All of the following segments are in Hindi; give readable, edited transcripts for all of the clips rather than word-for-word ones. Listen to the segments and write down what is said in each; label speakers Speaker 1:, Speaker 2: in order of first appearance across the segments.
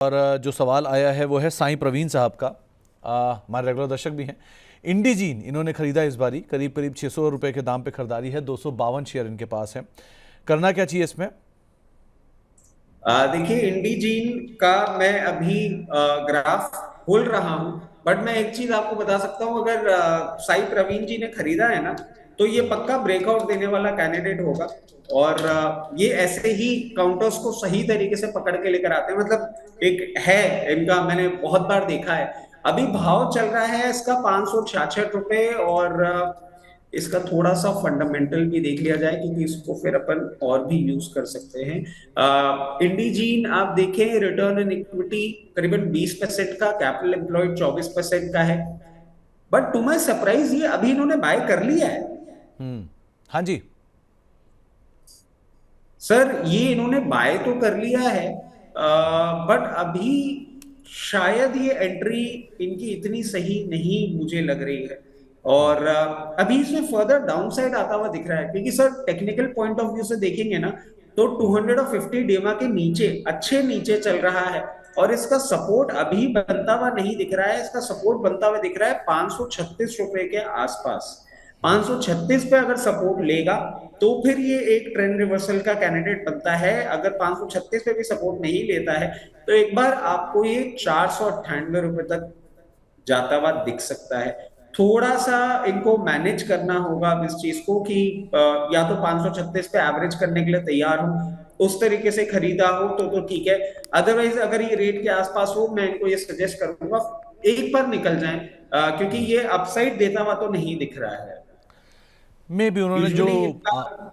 Speaker 1: और जो सवाल आया है वो है साईं प्रवीण साहब का। हमारे रेगुलर दर्शक भी हैं। इंडीजीन इन्होंने खरीदा इस बारी, करीब करीब 600 रुपए के दाम पे खरीदारी है। 252 शेयर इनके पास है। करना क्या चाहिए इसमें?
Speaker 2: देखिए, इंडीजीन का मैं अभी ग्राफ खोल रहा हूं। बट मैं एक चीज आपको बता सकता हूं, अगर साई प्रवीण जी ने खरीदा है ना, तो ये पक्का ब्रेकआउट देने वाला कैंडिडेट होगा। और ये ऐसे ही काउंटर्स को सही तरीके से पकड़ के लेकर आते हैं। मतलब एक है इनका, मैंने बहुत बार देखा है। अभी भाव चल रहा है इसका 566 रुपए। और इसका थोड़ा सा फंडामेंटल भी देख लिया जाए, क्योंकि इसको फिर अपन और भी यूज कर सकते हैं। इंडीजीन आप देखें, रिटर्न इन इक्विटी करीबन 20% का, कैपिटल एम्प्लॉयड 24% का है। बट टू माई सरप्राइज ये अभी इन्होंने बाय कर लिया है।
Speaker 1: हाँ जी।
Speaker 2: सर ये इन्होंने बाय तो कर लिया है, बट अभी शायद ये एंट्री इनकी इतनी सही नहीं मुझे लग रही है। और अभी इसमें फर्दर डाउन साइड आता हुआ दिख रहा है, क्योंकि sir technical point of view से देखेंगे ना, तो 250 डेमा के नीचे, अच्छे नीचे चल रहा है। और इसका सपोर्ट अभी बनता हुआ नहीं दिख रहा है। इसका सपोर्ट बनता हुआ दिख रहा है 536 रुपए के आसपास। 536 पे अगर सपोर्ट लेगा तो फिर ये एक ट्रेंड रिवर्सल का कैंडिडेट बनता है। अगर 536 पे भी सपोर्ट नहीं लेता है, तो एक बार आपको ये 498 रुपए तक जाता हुआ दिख सकता है। थोड़ा सा इनको मैनेज करना होगा अब इस चीज को, कि या तो 536 पे एवरेज करने के लिए तैयार हो, उस तरीके से खरीदा हो तो ठीक है। अदरवाइज अगर ये रेट के आसपास हो, मैं इनको ये सजेस्ट करूंगा एक बार निकल जाएं, क्योंकि ये अपसाइड देता हुआ तो नहीं दिख रहा है।
Speaker 1: मे भी उन्होंने जो
Speaker 2: यूजुअली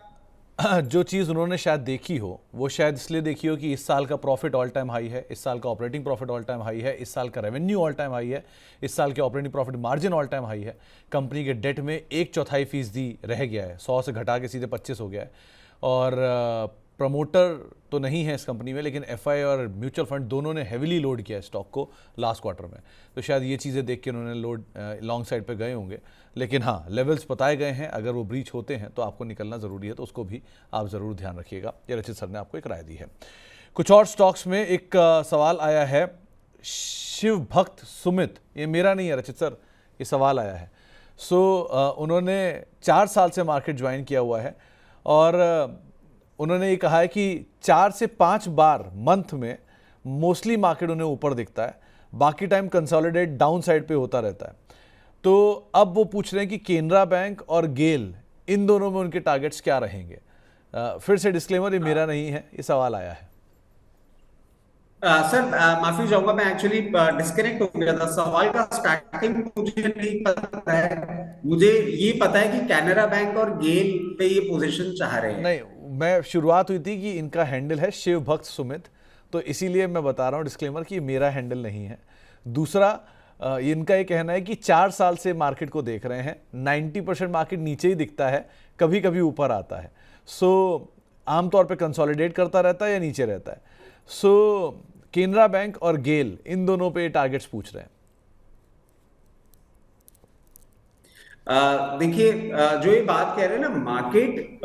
Speaker 1: जो चीज़ उन्होंने शायद देखी हो, वो शायद इसलिए देखी हो कि इस साल का प्रॉफिट ऑल टाइम हाई है, इस साल का operating profit all time high है, इस साल का रेवेन्यू ऑल टाइम हाई है, इस साल के operating profit margin all time high है। कंपनी के डेट में 1/4% रह गया है, 100 से घटा के सीधे 25 हो गया है। और प्रमोटर तो नहीं है इस कंपनी में, लेकिन एफआई और म्यूचुअल फंड दोनों ने हेविली लोड किया है स्टॉक को लास्ट क्वार्टर में। तो शायद ये चीज़ें देख के उन्होंने लोड लॉन्ग साइड पे गए होंगे। लेकिन हाँ, लेवल्स बताए गए हैं, अगर वो ब्रीच होते हैं तो आपको निकलना ज़रूरी है, तो उसको भी आप ज़रूर ध्यान रखिएगा। ये रचित सर ने आपको एक राय दी है। कुछ और स्टॉक्स में एक सवाल आया है, शिव भक्त सुमित, ये मेरा नहीं है रचित सर, ये सवाल आया है। उन्होंने 4 साल से मार्केट ज्वाइन किया हुआ है और उन्होंने ये कहा है कि 4 से 5 बार मंथ में मोस्टली मार्केट उन्हें ऊपर दिखता है, बाकी टाइम कंसोलिडेट डाउन साइड पे होता रहता है। तो अब वो पूछ रहे हैं कि केनरा बैंक और गेल, इन दोनों में उनके टारगेट्स क्या रहेंगे। फिर से डिस्क्लेमर, ये मेरा नहीं है, ये सवाल आया है।
Speaker 2: सर माफी चाहूंगा, मैं एक्चुअली डिस्कनेक्ट हो गया था। सवाल का स्टार्टिंग मुझे नहीं पता है। मुझे ये पता है कि कैनरा बैंक और गेल पे ये पोजीशन चाह रहे हैं।
Speaker 1: नहीं, मैं शुरुआत हुई थी कि इनका हैंडल है शिव भक्त सुमित, तो इसीलिए मैं बता रहा हूँ डिस्क्लेमर कि ये मेरा हैंडल नहीं है। दूसरा, इनका ये कहना है कि 4 साल से मार्केट को देख रहे हैं, 90% मार्केट नीचे ही दिखता है, कभी कभी ऊपर आता है। आमतौर पे कंसोलिडेट करता रहता है या नीचे रहता है। केनरा बैंक और गेल, इन दोनों पे टारगेट्स पूछ रहे हैं।
Speaker 2: देखिए, जो ये बात कह रहे हैं ना, मार्केट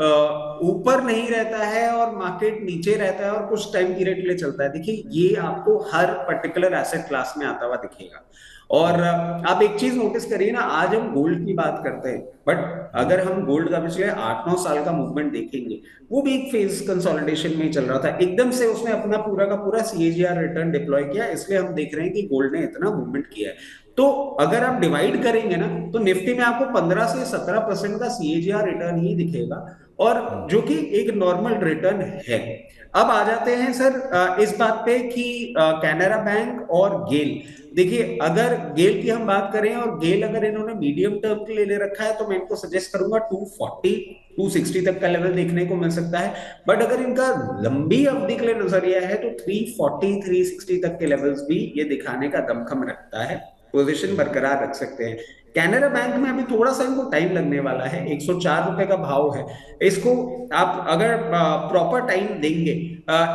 Speaker 2: ऊपर नहीं रहता है और मार्केट नीचे रहता है और कुछ टाइम पीरियड के लिए चलता है। देखिए, ये आपको हर पर्टिकुलर एसेट क्लास में आता हुआ दिखेगा। और आप एक चीज नोटिस करिए ना, आज हम गोल्ड की बात करते हैं, बट अगर हम गोल्ड का पिछले 8-9 साल का मूवमेंट देखेंगे, वो भी एक फेज कंसोलिडेशन में चल रहा था। एकदम से उसने अपना पूरा का पूरा सीएजीआर रिटर्न डिप्लॉय किया, इसलिए हम देख रहे हैं कि गोल्ड ने इतना मूवमेंट किया है। तो अगर आप डिवाइड करेंगे ना, तो निफ्टी में आपको 15 से 17% का सीएजीआर रिटर्न ही दिखेगा, और जो कि एक नॉर्मल रिटर्न है। अब आ जाते हैं सर इस बात पे कि कैनरा बैंक और गेल। देखिए, अगर गेल की हम बात करें, और गेल अगर इन्होंने मीडियम टर्म के लिए ले रखा है, तो मैं इनको सजेस्ट करूंगा 240 260 तक का लेवल देखने को मिल सकता है। बट अगर इनका लंबी अवधि के लिए नजरिया है, तो 340 360 तक के लेवल्स भी ये दिखाने का दमखम रखता है। पोजीशन बरकरार रख सकते हैं। कैनरा बैंक में अभी थोड़ा सा इनको टाइम लगने वाला है, 104 रुपए का भाव है। इसको आप अगर प्रॉपर टाइम देंगे,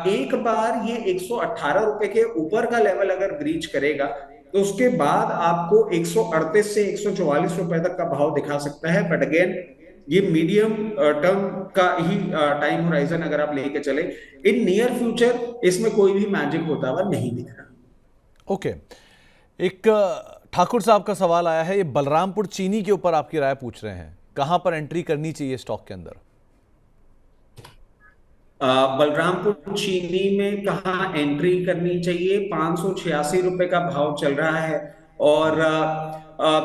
Speaker 2: एक बार ये 118 रुपए के ऊपर का लेवल अगर ब्रीच करेगा, तो उसके बाद आपको 138 से 144 रुपए तक का भाव दिखा सकता है। बट अगेन, ये मीडियम टर्म का ही टाइम होराइजन अगर आप लेके चले, इन नियर फ्यूचर इसमें कोई भी मैजिक होता हुआ नहीं दिख रहा।
Speaker 1: ओके, एक ठाकुर साहब का सवाल आया है, ये बलरामपुर चीनी के ऊपर आपकी राय पूछ रहे हैं, कहां पर एंट्री करनी चाहिए स्टॉक के अंदर?
Speaker 2: बलरामपुर चीनी में कहाँ एंट्री करनी चाहिए? 586 रुपए का भाव चल रहा है। और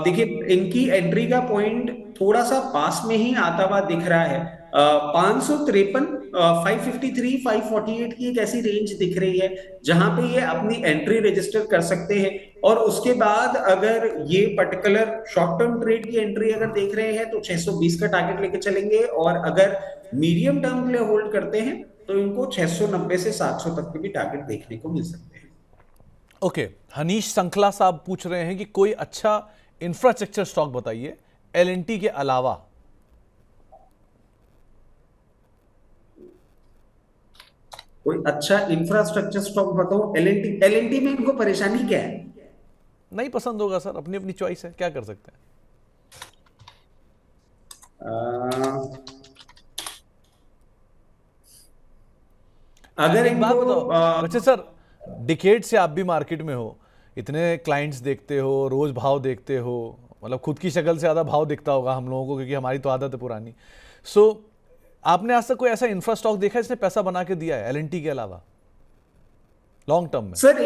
Speaker 2: देखिए, इनकी एंट्री का पॉइंट थोड़ा सा पास में ही आता हुआ दिख रहा है। 553, 553, 548 की एक ऐसी रेंज दिख रही है जहां पे ये अपनी एंट्री रजिस्टर कर सकते हैं। और उसके बाद अगर ये पर्टिकुलर शॉर्ट टर्म ट्रेड की एंट्री अगर देख रहे हैं तो 620 का टारगेट लेके चलेंगे, और अगर मीडियम टर्म के लिए होल्ड करते हैं तो इनको 690 से 700 तक के भी टारगेट देखने को मिल सकते हैं।
Speaker 1: ओके, हनीश संखला साहब पूछ रहे हैं कि कोई अच्छा इंफ्रास्ट्रक्चर स्टॉक बताइए एलएनटी के अलावा।
Speaker 2: कोई अच्छा इंफ्रास्ट्रक्चर स्टॉक बताऊं? एलएनटी में इनको परेशानी क्या है?
Speaker 1: नहीं पसंद होगा सर, अपनी अपनी चॉइस है, क्या कर सकते हैं।
Speaker 2: अगर
Speaker 1: एक बात
Speaker 2: इनको
Speaker 1: बताओ, वैसे सर डिकेड से आप भी मार्केट में हो, इतने क्लाइंट्स देखते हो, रोज भाव देखते हो, मतलब खुद की शक्ल से ज़्यादा भाव दिखता होगा हम लोगों को, क्योंकि हमारी तो आदत है पुरानी। सो आपने आज तक कोई ऐसा इंफ्रा स्टॉक देखा है जिसने पैसा बना के दिया है एलएनटी के अलावा लॉन्ग टर्म में?
Speaker 2: सर,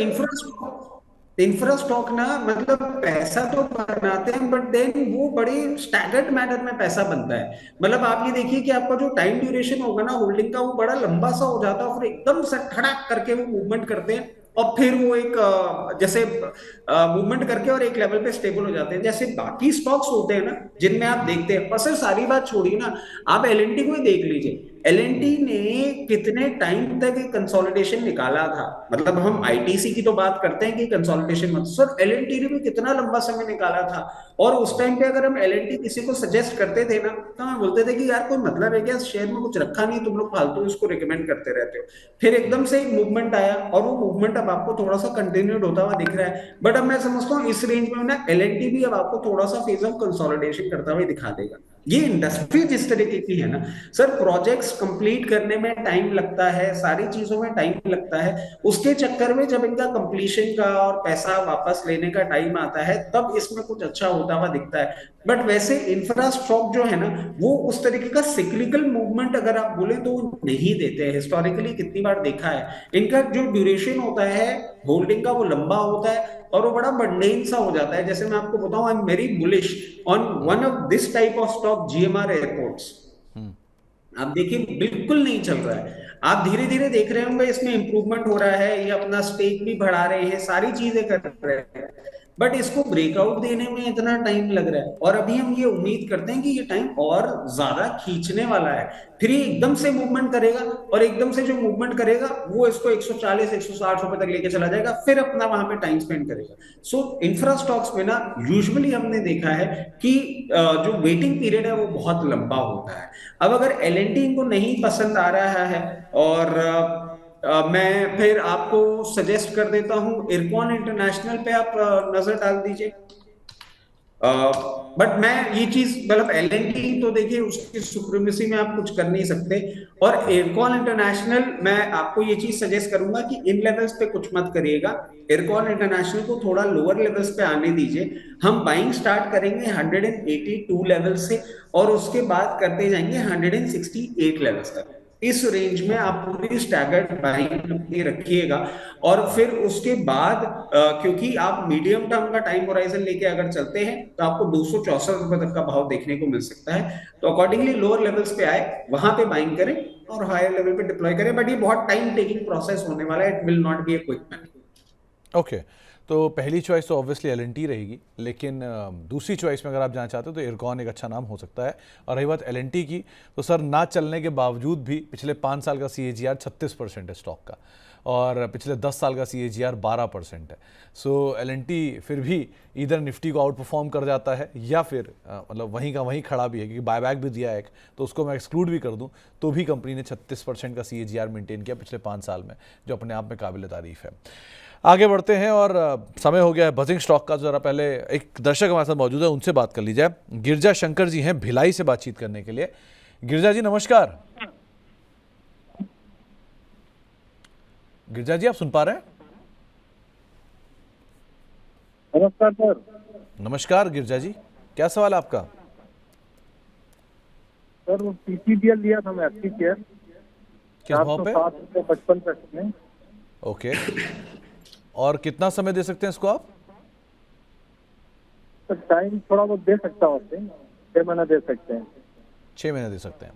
Speaker 2: इंफ्रास्टॉक ना, मतलब पैसा तो बनाते हैं बट देन वो बड़े स्टैगर्ड मैनर में पैसा बनता है। मतलब आप ये देखिए कि आपका जो टाइम ड्यूरेशन होगा ना होल्डिंग का, वो बड़ा लंबा सा हो जाता है, और फिर एकदम से खड़ाक करके वो मूवमेंट करते हैं, और फिर वो एक जैसे मूवमेंट करके और एक लेवल पे स्टेबल हो जाते हैं। जैसे बाकी स्टॉक्स होते हैं ना जिनमें आप देखते हैं, पर सर सारी बात छोड़िए ना, आप एलएनटी को ही देख लीजिए। एलएनटी ने कितने टाइम तक एक कंसोलिडेशन निकाला था। मतलब हम आईटीसी की तो बात करते हैं कि कंसोलिडेशन मत, सर एलएनटी ने भी कितना लंबा समय निकाला था। और उस टाइम पे अगर हम एलएनटी किसी को सजेस्ट करते थे ना, तो हम बोलते थे कि यार कोई मतलब है क्या, शेयर में कुछ रखा नहीं, तुम लोग फालतू इसको रिकमेंड करते रहते हो। फिर एकदम से एक मूवमेंट आया, और वो मूवमेंट अब आपको थोड़ा सा कंटिन्यूड होता हुआ दिख रहा है। बट अब मैं समझता हूँ इस रेंज में ना एलएनटी भी अब आपको थोड़ा सा फेज ऑफ कंसोलिडेशन करता हुआ दिखा देगा। ये इंडस्ट्री जिस तरीके की है ना सर, प्रोजेक्ट्स कंप्लीट करने में टाइम लगता है, सारी चीजों में टाइम लगता है, उसके चक्कर में जब इनका कंप्लीशन का और पैसा वापस लेने का टाइम आता है तब इसमें कुछ अच्छा होता हुआ दिखता है। बट वैसे इंफ्रा स्टॉक जो है ना, वो उस तरीके का सिक्लिकल मूवमेंट अगर आप बोले तो नहीं देते हैं। हिस्टोरिकली कितनी बार देखा है, इनका जो ड्यूरेशन होता है होल्डिंग का वो लंबा होता है, और वो बड़ा बंडेन सा हो जाता है। जैसे मैं आपको बताऊं, I am very bullish on one of this type of stock, GMR airports. आप देखिए बिल्कुल नहीं चल रहा है। आप धीरे धीरे देख रहे होंगे इसमें इंप्रूवमेंट हो रहा है, ये अपना स्टेक भी बढ़ा रहे हैं, सारी चीजें कर रहे हैं, बट इसको ब्रेकआउट देने में इतना टाइम लग रहा है। और अभी हम ये उम्मीद करते हैं कि ये टाइम और ज्यादा खींचने वाला है, फिर ये एकदम से मूवमेंट करेगा, और एकदम से जो मूवमेंट करेगा वो इसको 140 160 रुपए तक लेके चला जाएगा, फिर अपना वहां पे टाइम स्पेंड करेगा। सो इंफ्रा स्टॉक्स में ना यूजुअली हमने देखा है कि जो वेटिंग पीरियड है वो बहुत लंबा होता है। अब अगर एलएनटी इनको नहीं पसंद आ रहा है, और मैं फिर आपको सजेस्ट कर देता हूं इरकॉन इंटरनेशनल पे आप नजर डाल दीजिए। बट मैं ये चीज, मतलब एलएनटी तो देखिए उसकी सुप्रीमेसी में आप कुछ कर नहीं सकते, और एयरकॉन इंटरनेशनल मैं आपको ये चीज सजेस्ट करूंगा कि इन लेवल्स पे कुछ मत करिएगा। एयरकॉन इंटरनेशनल को थोड़ा लोअर लेवल्स पे आने दीजिए। हम बाइंग स्टार्ट करेंगे 182 लेवल से, और उसके बाद करते जाएंगे 168 लेवल्स तक। इस रेंज में आप पूरी स्टैगर्ड बाइंग अपनी रखिएगा। और फिर उसके बाद क्योंकि आप मीडियम टर्म का टाइम होराइजन लेके अगर चलते हैं तो आपको 264 रुपए तक का भाव देखने को मिल सकता है। तो अकॉर्डिंगली लोअर लेवल्स पे आए, वहां पे बाइंग करें और हायर लेवल पे डिप्लॉय करें। बट ये बहुत टाइम टेकिंग प्रोसेस होने वाला है, it will not be a quick man.
Speaker 1: Okay, तो पहली चॉइस तो ऑब्वियसली एलएनटी रहेगी, लेकिन दूसरी चॉइस में अगर आप जाना चाहते हो तो इरकॉन एक अच्छा नाम हो सकता है। और रही बात एलएनटी की, तो सर ना चलने के बावजूद भी पिछले 5 साल का सीएजीआर 36% है स्टॉक का, और पिछले 10 साल का सीएजीआर 12% है। सो एलएनटी फिर भी इधर निफ्टी को आउट परफॉर्म कर जाता है, या फिर मतलब वहीं का वहीं खड़ा भी है, क्योंकि बायबैक भी दिया है एक, तो उसको मैं एक्सक्लूड भी कर दूं तो भी कंपनी ने 36% का सीएजीआर मेंटेन किया पिछले 5 साल में, जो अपने आप में काबिल तारीफ है। आगे बढ़ते हैं, और समय हो गया है बजिंग स्टॉक का। जरा पहले एक दर्शक हमारे साथ मौजूद है, उनसे बात कर ली जाए। गिरजा शंकर जी हैं भिलाई से बातचीत करने के लिए। गिरजा जी नमस्कार। गिरजा जी आप सुन पा रहे हैं?
Speaker 3: नमस्कार सर।
Speaker 1: नमस्कार गिरजा जी, क्या सवाल है आपका?
Speaker 3: सर वो पीसीबीएल लिया था मैं 80 शेयर,
Speaker 1: किस भाव पे?
Speaker 3: 407 रुपये 55 पैसे में।
Speaker 1: ओके, और कितना समय दे सकते हैं इसको आप?
Speaker 3: सर टाइम थोड़ा बहुत दे सकता हूँ आपसे, 6 महीना दे सकते हैं।
Speaker 1: 6 महीने दे सकते हैं।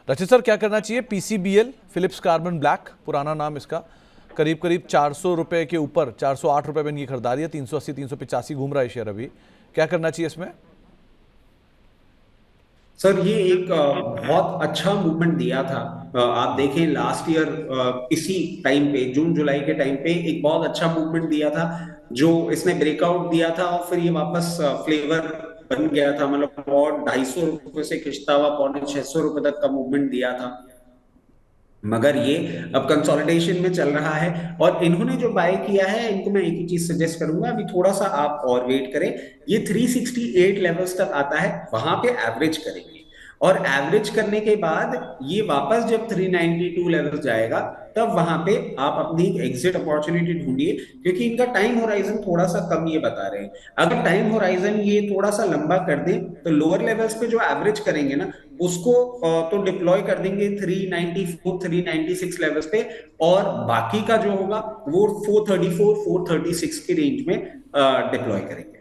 Speaker 1: रचित सर, क्या करना चाहिए? पीसीबीएल, फिलिप्स कार्बन ब्लैक पुराना नाम इसका, करीब करीब 400 रुपए के ऊपर, 408 रुपए में इनकी खरीदारी है, 380 385 घूम रहा है शेयर अभी। क्या करना चाहिए इसमें?
Speaker 2: सर ये एक बहुत अच्छा मूवमेंट दिया था। आप देखें लास्ट ईयर इसी टाइम पे, जून जुलाई के टाइम पे एक बहुत अच्छा मूवमेंट दिया था, जो इसने ब्रेकआउट दिया था और फिर ये वापस फ्लेवर बन गया था, मतलब और 250 रुपए से खिंचता हुआ 650 रुपए तक का मूवमेंट दिया था। मगर ये अब कंसोलिडेशन में चल रहा है, और इन्होंने जो बाय किया है, इनको मैं एक ही चीज सजेस्ट करूंगा, अभी थोड़ा सा आप और वेट करें। ये 368 लेवल्स तक आता है, वहां पे एवरेज करेंगे, और एवरेज करने के बाद ये वापस जब 392 लेवल जाएगा, तब वहां पे आप अपनी एग्जिट अपॉर्चुनिटी ढूंढिए, क्योंकि इनका टाइम होराइजन थोड़ा सा कम ये बता रहे हैं। अगर टाइम होराइजन ये थोड़ा सा लंबा कर दें, तो लोअर लेवल्स पे जो एवरेज करेंगे ना, उसको तो डिप्लॉय कर देंगे 394 396 लेवल्स पे, और बाकी का जो होगा वो 434 436 के रेंज में डिप्लॉय करेंगे।